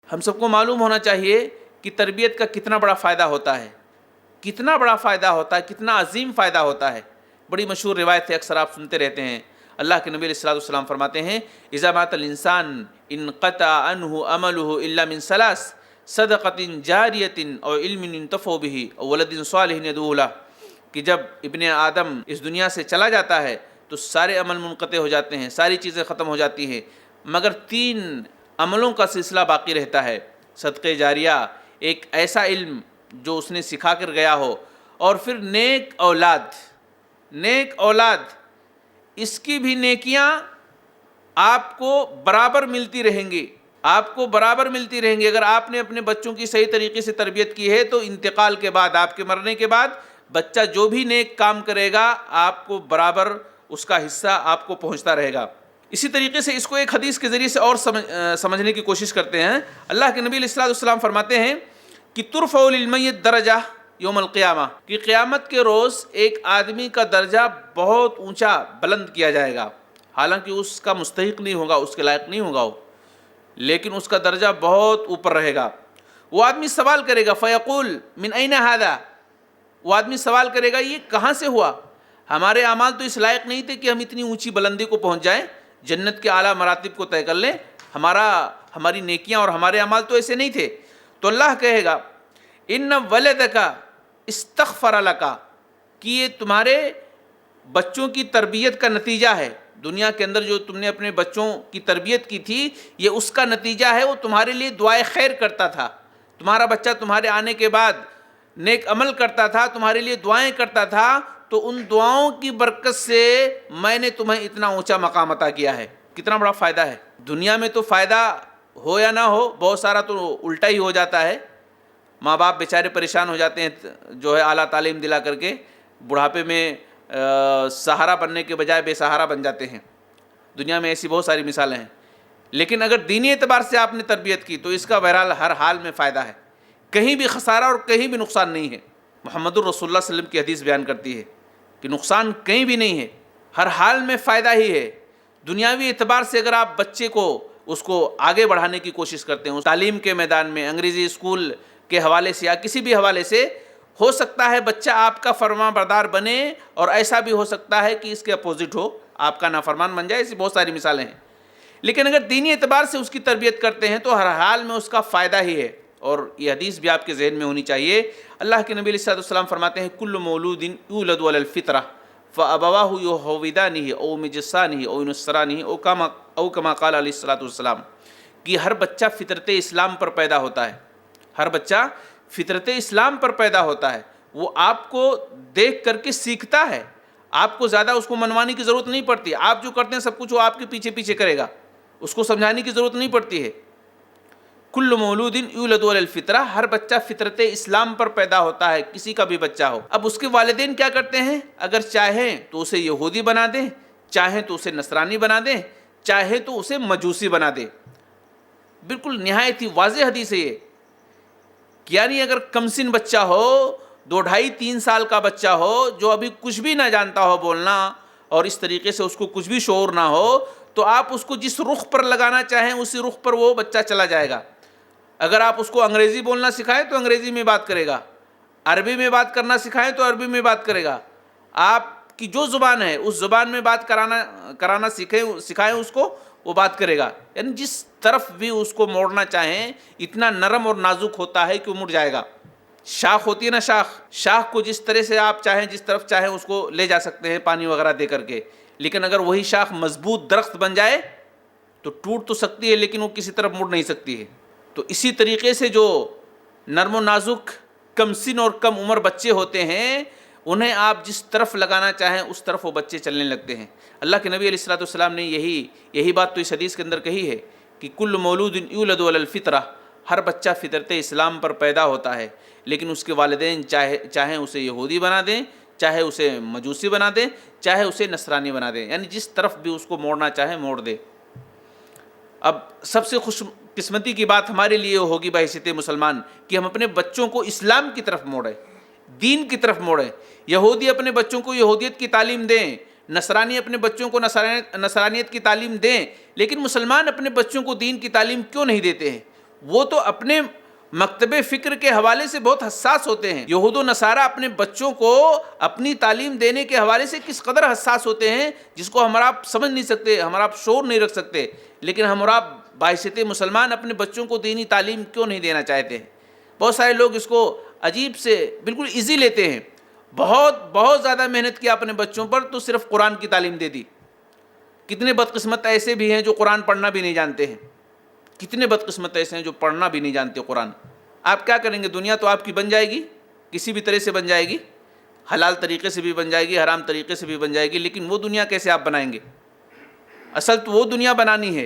ہم سب کو معلوم ہونا چاہیے کہ تربیت کا کتنا بڑا فائدہ ہوتا ہے، کتنا بڑا فائدہ ہوتا ہے، کتنا عظیم فائدہ ہوتا ہے۔ بڑی مشہور روایت ہے، اکثر آپ سنتے رہتے ہیں۔ اللہ کے نبی علیہ الصلوۃ والسلام فرماتے ہیں اذا مات الانسان انقطع عنہ عمله الا من ثلاث صدقۃ جاریۃ او علم ينتفع به او ولد صالح يدعو له، کہ جب ابن آدم اس دنیا سے چلا جاتا ہے تو سارے عمل منقطع ہو جاتے ہیں، ساری چیزیں ختم ہو جاتی ہیں، مگر 3 عملوں کا سلسلہ باقی رہتا ہے۔ صدقہ جاریہ، ایک ایسا علم جو اس نے سکھا کر گیا ہو، اور پھر نیک اولاد، نیک اولاد، اس کی بھی نیکیاں آپ کو برابر ملتی رہیں گی، آپ کو برابر ملتی رہیں گی۔ اگر آپ نے اپنے بچوں کی صحیح طریقے سے تربیت کی ہے تو انتقال کے بعد، آپ کے مرنے کے بعد، بچہ جو بھی نیک کام کرے گا آپ کو برابر اس کا حصہ آپ کو پہنچتا رہے گا۔ اسی طریقے سے اس کو ایک حدیث کے ذریعے سے اور سمجھنے کی کوشش کرتے ہیں۔ اللہ کے نبی علیہ الصلوۃ والسلام فرماتے ہیں کہ ترفع للمیت درجہ یوم القیامہ، کہ قیامت کے روز ایک آدمی کا درجہ بہت اونچا بلند کیا جائے گا، حالانکہ اس کا مستحق نہیں ہوگا، اس کے لائق نہیں ہوگا وہ، لیکن اس کا درجہ بہت اوپر رہے گا۔ وہ آدمی سوال کرے گا فیقول من این ھذا، وہ آدمی سوال کرے گا یہ کہاں سے ہوا؟ ہمارے اعمال تو اس لائق نہیں تھے کہ ہم اتنی اونچی بلندی کو پہنچ جائیں، جنت کے اعلیٰ مراتب کو طے کر لیں، ہماری نیکیاں اور ہمارے اعمال تو ایسے نہیں تھے۔ تو اللہ کہے گا ان ولدک استغفر لک، کہ یہ تمہارے بچوں کی تربیت کا نتیجہ ہے، دنیا کے اندر جو تم نے اپنے بچوں کی تربیت کی تھی یہ اس کا نتیجہ ہے، وہ تمہارے لیے دعائے خیر کرتا تھا، تمہارا بچہ تمہارے آنے کے بعد نیک عمل کرتا تھا، تمہارے لیے دعائیں کرتا تھا، تو ان دعاؤں کی برکت سے میں نے تمہیں اتنا اونچا مقام عطا کیا ہے۔ کتنا بڑا فائدہ ہے۔ دنیا میں تو فائدہ ہو یا نہ ہو، بہت سارا تو الٹا ہی ہو جاتا ہے، ماں باپ بیچارے پریشان ہو جاتے ہیں جو ہے اعلیٰ تعلیم دلا کر کے، بڑھاپے میں سہارا بننے کے بجائے بے سہارا بن جاتے ہیں۔ دنیا میں ایسی بہت ساری مثالیں ہیں، لیکن اگر دینی اعتبار سے آپ نے تربیت کی تو اس کا بہرحال ہر حال میں فائدہ ہے، کہیں بھی خسارہ اور کہیں بھی نقصان نہیں ہے۔ محمد الرسول اللہ صلی اللہ علیہ وسلم کی حدیث بیان کرتی ہے کہ نقصان کہیں بھی نہیں ہے، ہر حال میں فائدہ ہی ہے۔ دنیاوی اعتبار سے اگر آپ بچے کو اس کو آگے بڑھانے کی کوشش کرتے ہیں، تعلیم کے میدان میں، انگریزی اسکول کے حوالے سے یا کسی بھی حوالے سے، ہو سکتا ہے بچہ آپ کا فرمان بردار بنے، اور ایسا بھی ہو سکتا ہے کہ اس کے اپوزٹ ہو، آپ کا نافرمان بن جائے، ایسی بہت ساری مثالیں ہیں۔ لیکن اگر دینی اعتبار سے اس کی تربیت کرتے ہیں تو ہر حال میں اس کا فائدہ ہی ہے، اور یہ حدیث بھی آپ کے ذہن میں ہونی چاہیے۔ اللہ کے نبی علیہ الصلوۃ والسلام فرماتے ہیں کل مولود یولد علی الفطرہ فابواہ یہودانہ او مجسانہ او ینصرانہ او کما قال علیہ الصلوۃ والسلام، کہ ہر بچہ فطرت اسلام پر پیدا ہوتا ہے، ہر بچہ فطرت اسلام پر پیدا ہوتا ہے، وہ آپ کو دیکھ کر کے سیکھتا ہے، آپ کو زیادہ اس کو منوانے کی ضرورت نہیں پڑتی، آپ جو کرتے ہیں سب کچھ وہ آپ کے پیچھے پیچھے کرے گا، اس کو سمجھانے کی ضرورت نہیں پڑتی ہے۔ کل مولود یولد علی الفطرہ، ہر بچہ فطرت اسلام پر پیدا ہوتا ہے، کسی کا بھی بچہ ہو۔ اب اس کے والدین کیا کرتے ہیں؟ اگر چاہیں تو اسے یہودی بنا دیں، چاہیں تو اسے نصرانی بنا دیں، چاہے تو اسے مجوسی بنا دیں۔ بالکل نہایت ہی واضح حدیث ہے یہ، یعنی اگر کمسن بچہ ہو، 2 ڈھائی 3 سال کا بچہ ہو، جو ابھی کچھ بھی نہ جانتا ہو بولنا، اور اس طریقے سے اس کو کچھ بھی شعور نہ ہو، تو آپ اس کو جس رخ پر لگانا چاہیں اسی رخ پر وہ بچہ چلا جائے گا۔ اگر آپ اس کو انگریزی بولنا سکھائیں تو انگریزی میں بات کرے گا، عربی میں بات کرنا سکھائیں تو عربی میں بات کرے گا، آپ کی جو زبان ہے اس زبان میں بات کرانا سکھائیں اس کو، وہ بات کرے گا۔ یعنی جس طرف بھی اس کو موڑنا چاہیں اتنا نرم اور نازک ہوتا ہے کہ وہ مڑ جائے گا۔ شاخ ہوتی ہے نا، شاخ کو جس طرح سے آپ چاہیں، جس طرف چاہیں اس کو لے جا سکتے ہیں پانی وغیرہ دے کر کے، لیکن اگر وہی شاخ مضبوط درخت بن جائے تو ٹوٹ تو سکتی ہے لیکن وہ کسی طرف مڑ نہیں سکتی ہے۔ تو اسی طریقے سے جو نرم و نازک کم سن اور کم عمر بچے ہوتے ہیں، انہیں آپ جس طرف لگانا چاہیں اس طرف وہ بچے چلنے لگتے ہیں۔ اللہ کے نبی علیہ الصلوۃ والسلام نے یہی بات تو اس حدیث کے اندر کہی ہے کہ کل مولود یولد علی الفطرہ، ہر بچہ فطرت اسلام پر پیدا ہوتا ہے، لیکن اس کے والدین چاہیں اسے یہودی بنا دیں، چاہے اسے مجوسی بنا دیں، چاہے اسے نصرانی بنا دیں، یعنی جس طرف بھی اس کو موڑنا چاہیں موڑ دیں۔ اب سب سے خوش قسمتی کی بات ہمارے لیے ہوگی بحیثیت مسلمان کہ ہم اپنے بچوں کو اسلام کی طرف موڑیں، دین کی طرف موڑیں۔ یہودی اپنے بچوں کو یہودیت کی تعلیم دیں، نصرانی اپنے بچوں کو نصرانیت کی تعلیم دیں، لیکن مسلمان اپنے بچوں کو دین کی تعلیم کیوں نہیں دیتے ہیں؟ وہ تو اپنے مکتب فکر کے حوالے سے بہت حساس ہوتے ہیں. یہود و نصارہ اپنے بچوں کو اپنی تعلیم دینے کے حوالے سے کس قدر حساس ہوتے ہیں جس کو ہم اور آپ سمجھ نہیں سکتے, ہم اور آپ شعور نہیں رکھ سکتے. لیکن ہم اور آپ بحیثیت مسلمان اپنے بچوں کو دینی تعلیم کیوں نہیں دینا چاہتے ہیں؟ بہت سارے لوگ اس کو عجیب سے بالکل ایزی لیتے ہیں. بہت زیادہ محنت کیا اپنے بچوں پر تو صرف قرآن کی تعلیم دے دی. کتنے بدقسمت ایسے بھی ہیں جو قرآن پڑھنا بھی نہیں جانتے ہیں, کتنے بدقسمت ایسے ہیں جو پڑھنا بھی نہیں جانتے قرآن. آپ کیا کریں گے؟ دنیا تو آپ کی بن جائے گی, کسی بھی طرح سے بن جائے گی, حلال طریقے سے بھی بن جائے گی, حرام طریقے سے بھی بن جائے گی, لیکن وہ دنیا کیسے آپ بنائیں گے؟ اصل تو وہ دنیا بنانی ہے